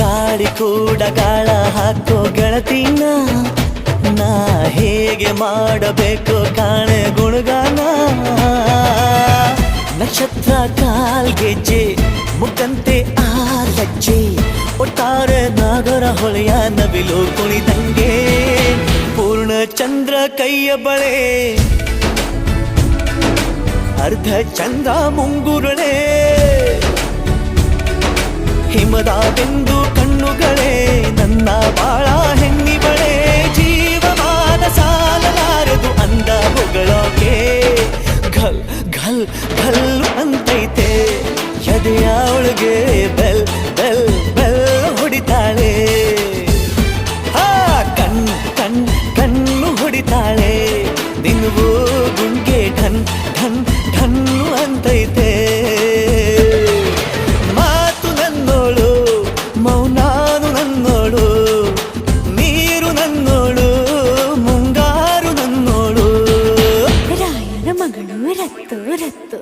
ಗಾಳಿ ಕೂಡ ಗಾಳ ಹಾಕೋ ಗೆಳತಿನ ನಾ ಹೇಗೆ ಮಾಡಬೇಕು ಕಾಣೆ ಗುಣಗಾನ ನಕ್ಷತ್ರ ಕಾಲ್ಗೆಜ್ಜೆ ಮುಖಂತೆ ಆಲಜ್ಜೆ ಒಟ್ಟಾರೆ ನಾಗರ ಹೊಳೆಯ ನವಿಲು ಕುಣಿದಂಗೆ ಪೂರ್ಣ ಚಂದ್ರ ಕೈಯ ಬಳೆ ಅರ್ಧ ಚಂದ್ರ ಮುಂಗುರುಳೆ ಹಿಮದ ಬೆಂದು ಕಣ್ಣುಗಳೇ ನನ್ನ ಬಾಳ ಹೆಣ್ಣಿ ಬಳೆ ಜೀವಮಾನ ಸಾಲಲಾರದು ಅಂದ ಹೊಗಳೋಕೆ ಘಲ್ ಘಲ್ ಘಲ್ ಅಂತೈತೆ ಎದೆಯ ಒಳಗೆ ಬೆಲ್ ಬೆಲ್ ಬೆಲ್ ಹೊಡಿತಾಳೆ ಕಣ್ ಕಣ್ ಕಣ್ಣು ಹೊಡಿತಾಳೆ ದಿನವೂ ಗುಂಗೆ ಢನ್ ಢನ್ ಢನ್ನು ಅಂತೈತೆ ಮಾತು ನನ್ನೋಳು ಮೌನಾನು ನನ್ನೋಳು ನೀರು ನನ್ನೋಳು ಮುಂಗಾರು ನನ್ನೋಳು ರಾಯನ ಮಗಳು ರತ್ತು ರತ್ತು